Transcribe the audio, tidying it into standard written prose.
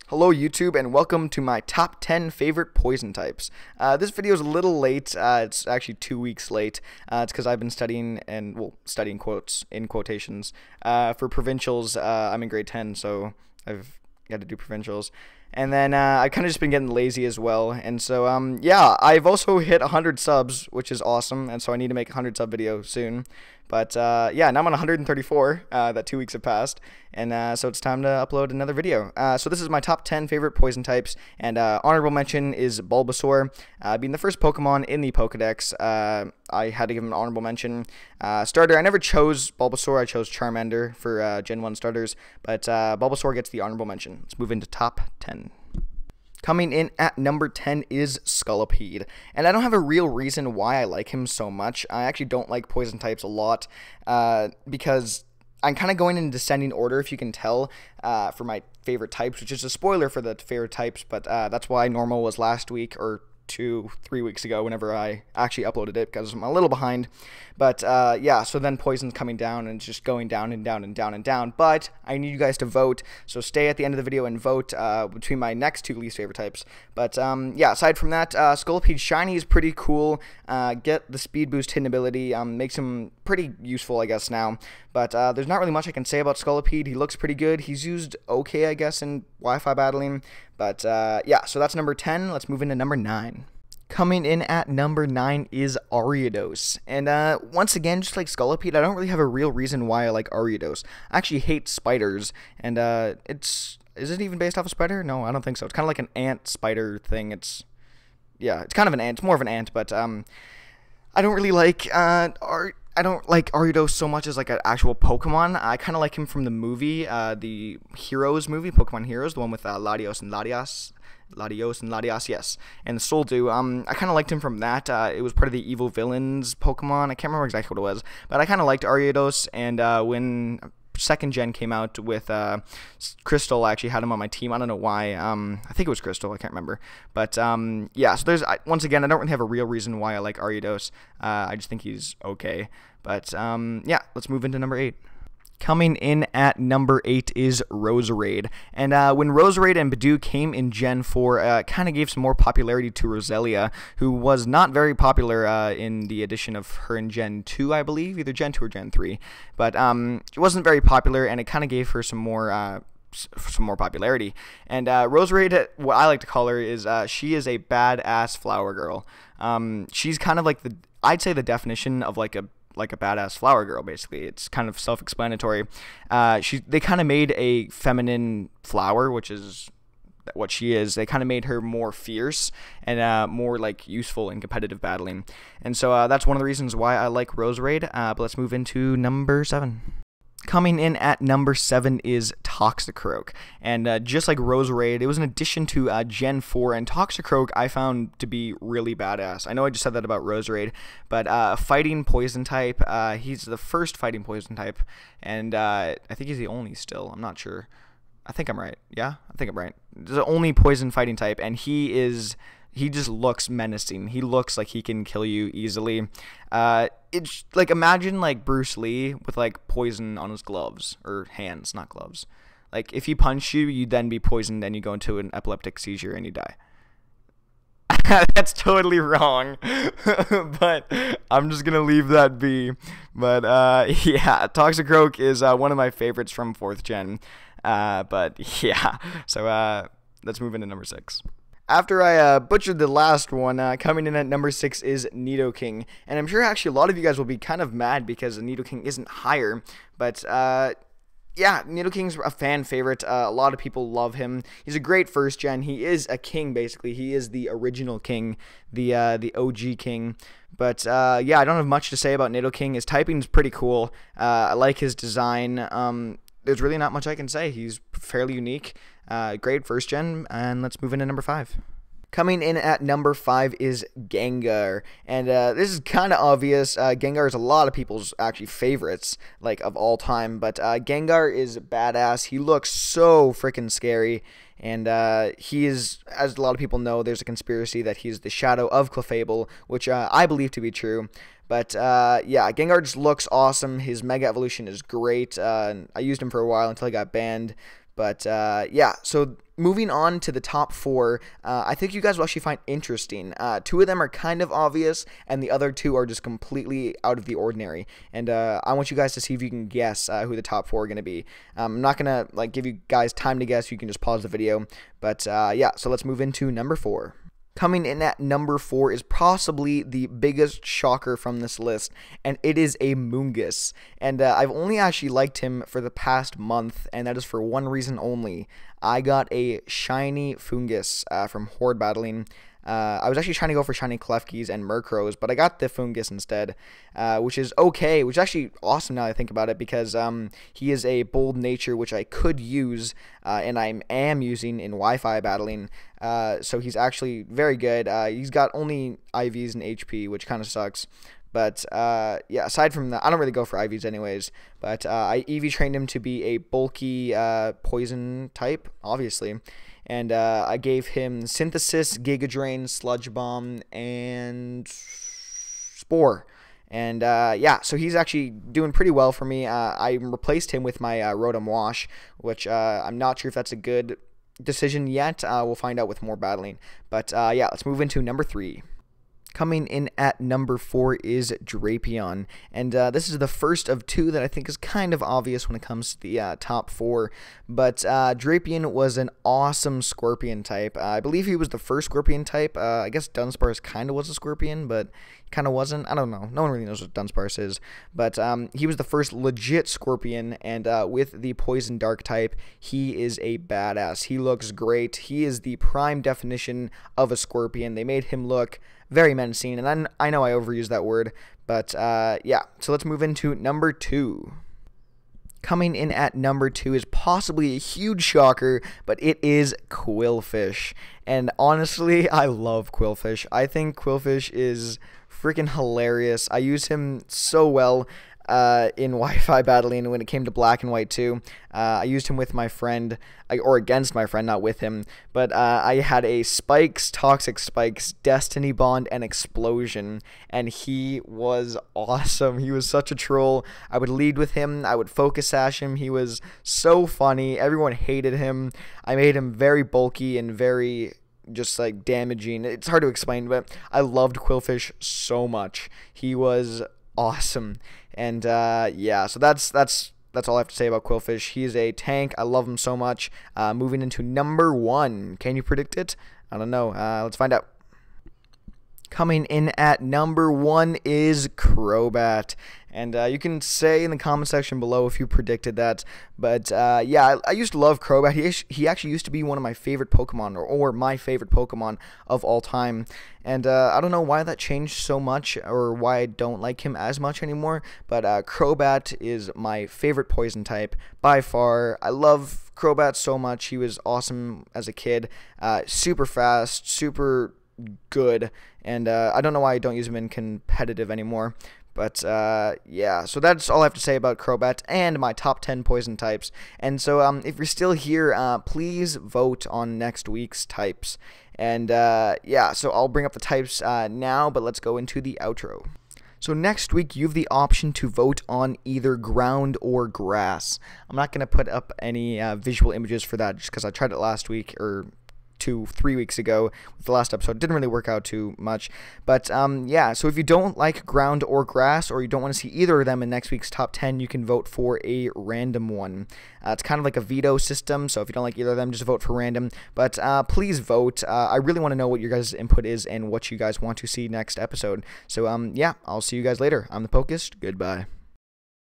Hello YouTube and welcome to my top 10 favorite poison types. This video is a little late, it's actually 2 weeks late. It's because I've been studying and, well, studying quotes, in quotations, for provincials. I'm in grade 10, so I've got to do provincials. And then I've kind of just been getting lazy as well. And so, yeah, I've also hit 100 subs, which is awesome. And so I need to make a 100 sub video soon. But yeah, now I'm on 134, that 2 weeks have passed. And so it's time to upload another video. So this is my top 10 favorite poison types. And honorable mention is Bulbasaur. Being the first Pokemon in the Pokedex, I had to give him an honorable mention. Starter, I never chose Bulbasaur. I chose Charmander for Gen 1 starters. But Bulbasaur gets the honorable mention. Let's move into top 10. Coming in at number 10 is Scolipede, and I don't have a real reason why I like him so much. I actually don't like poison types a lot, because I'm kind of going in descending order, if you can tell, for my favorite types, which is a spoiler for the favorite types, but that's why normal was last week, or 3 weeks ago, whenever I actually uploaded it, because I'm a little behind. But yeah, so then poison's coming down and it's just going down and down and down and down. But I need you guys to vote, so stay at the end of the video and vote between my next two least favorite types. But yeah, aside from that, Scolipede Shiny is pretty cool. Get the speed boost hidden ability, makes him pretty useful, I guess, now. But there's not really much I can say about Scolipede. He looks pretty good. He's used okay, I guess, in Wi-Fi battling. But yeah, so that's number 10. Let's move into number 9. Coming in at number 9 is Arados. And once again, just like Scolipede, I don't really have a real reason why I like Arados. I actually hate spiders, and is it even based off a spider? No, I don't think so. It's kind of like an ant spider thing. Yeah, it's kind of an ant. It's more of an ant, but I don't really like I don't like Arados so much as like an actual Pokemon. I kind of like him from the movie, the Heroes movie, Pokemon Heroes, the one with Latios and Latias, yes, and the Soldew. I kind of liked him from that. It was part of the evil villains Pokemon. I can't remember exactly what it was, but I kind of liked Arados. And when second gen came out with Crystal, I actually had him on my team. I don't know why. I think it was Crystal. I can't remember. But yeah, so there's once again, I don't really have a real reason why I like Arados. I just think he's okay. But yeah, let's move into number 8. Coming in at number 8 is Roserade. And when Roserade and Bidoof came in Gen 4, it kind of gave some more popularity to Roselia, who was not very popular in the addition of her in Gen 2, I believe, either Gen 2 or Gen 3. But she wasn't very popular, and it kind of gave her some more popularity. And Roserade, what I like to call her, is she is a badass flower girl. She's kind of like I'd say the definition of like a badass flower girl, basically. It's kind of self-explanatory. They kind of made a feminine flower, which is what she is. They kind of made her more fierce and more like useful in competitive battling. And so that's one of the reasons why I like Roserade. But let's move into number 7. Coming in at number 7 is Toxicroak, and just like Roserade, it was an addition to Gen 4, and Toxicroak I found to be really badass. I know I just said that about Roserade, but fighting poison type, he's the first fighting poison type, and I think he's the only still, I'm not sure. I think I'm right, yeah? I think I'm right. The only poison fighting type, and he just looks menacing. He looks like he can kill you easily. It's like, imagine like Bruce Lee with like poison on his gloves, or hands, not gloves. Like if he punched you, you'd then be poisoned, and you go into an epileptic seizure and you die. That's totally wrong, but I'm just gonna leave that be. But yeah, Toxicroak is one of my favorites from 4th gen. But yeah, so let's move into number 6. After I butchered the last one, coming in at number 6 is Neato King. And I'm sure actually a lot of you guys will be kind of mad because Neato King isn't higher. But yeah, Neato King's a fan favorite. A lot of people love him. He's a great 1st gen. He is a king, basically. He is the original king, the OG king. But yeah, I don't have much to say about Neato King. His typing is pretty cool. I like his design. There's really not much I can say. He's fairly unique. Great 1st gen, and let's move into number 5. Coming in at number 5 is Gengar, and this is kind of obvious. Gengar is a lot of people's actually favorites, like, of all time, but Gengar is badass. He looks so freaking scary, and he is, as a lot of people know, there's a conspiracy that he's the shadow of Clefable, which I believe to be true. But yeah, Gengar just looks awesome. His Mega Evolution is great. I used him for a while until he got banned. But yeah, so moving on to the top 4, I think you guys will actually find interesting. 2 of them are kind of obvious, and the other 2 are just completely out of the ordinary. And I want you guys to see if you can guess who the top 4 are going to be. I'm not going to like give you guys time to guess. You can just pause the video. But yeah, so let's move into number 4. Coming in at number 4 is possibly the biggest shocker from this list, and it is a mungus. And I've only actually liked him for the past month, and that is for one reason only. I got a shiny fungus from Horde battling. I was actually trying to go for shiny Klefkis and Murkrows, but I got the fungus instead, which is okay, which is actually awesome now that I think about it, because he is a bold nature, which I could use, and I am using in Wi-Fi battling, so he's actually very good. He's got only IVs and HP, which kind of sucks. But, yeah, aside from that, I don't really go for IVs anyways. But I EV trained him to be a bulky poison type, obviously. And I gave him Synthesis, Giga Drain, Sludge Bomb, and Spore. And, yeah, so he's actually doing pretty well for me. I replaced him with my Rotom Wash, which I'm not sure if that's a good decision yet. We'll find out with more battling. But, yeah, let's move into number 3. Coming in at number 4 is Drapion, and this is the first of 2 that I think is kind of obvious when it comes to the top 4, but Drapion was an awesome Scorpion type. I believe he was the first Scorpion type. I guess Dunsparce kind of was a Scorpion, but kind of wasn't. I don't know. No one really knows what Dunsparce is, but he was the first legit Scorpion, and with the Poison Dark type, he is a badass. He looks great. He is the prime definition of a Scorpion. They made him look very menacing, and I know I overused that word, but yeah, so let's move into number 2. Coming in at number 2 is possibly a huge shocker, but it is Qwilfish, and honestly, I love Qwilfish. I think Qwilfish is freaking hilarious. I use him so well in Wi-Fi battling when it came to Black and White too. I used him with my friend, or against my friend, not with him, but I had a Spikes, Toxic Spikes, Destiny Bond, and Explosion, and he was awesome. He was such a troll. I would lead with him, I would focus sash him. He was so funny. Everyone hated him. I made him very bulky and very just like damaging. It's hard to explain, but I loved Qwilfish so much. He was awesome. And yeah, so that's all I have to say about Qwilfish. He is a tank. I love him so much. Moving into number 1. Can you predict it? I don't know. Let's find out. Coming in at number 1 is Crobat. And you can say in the comment section below if you predicted that. But yeah, I used to love Crobat. He actually used to be one of my favorite Pokemon, or my favorite Pokemon of all time. And I don't know why that changed so much, or why I don't like him as much anymore. But Crobat is my favorite poison type by far. I love Crobat so much. He was awesome as a kid. Super fast, super good. And I don't know why I don't use him in competitive anymore. But, yeah, so that's all I have to say about Crobat and my top 10 poison types. And so, if you're still here, please vote on next week's types. And, yeah, so I'll bring up the types now, but let's go into the outro. So next week, you have the option to vote on either ground or grass. I'm not going to put up any visual images for that just because I tried it last week, or 2-3 weeks ago with the last episode. It didn't really work out too much, but yeah, so if you don't like ground or grass, or you don't want to see either of them in next week's top 10, you can vote for a random one. It's kind of like a veto system, so if you don't like either of them, just vote for random, but please vote. I really want to know what your guys' input is and what you guys want to see next episode. So yeah, I'll see you guys later. I'm ThePokeist. Goodbye.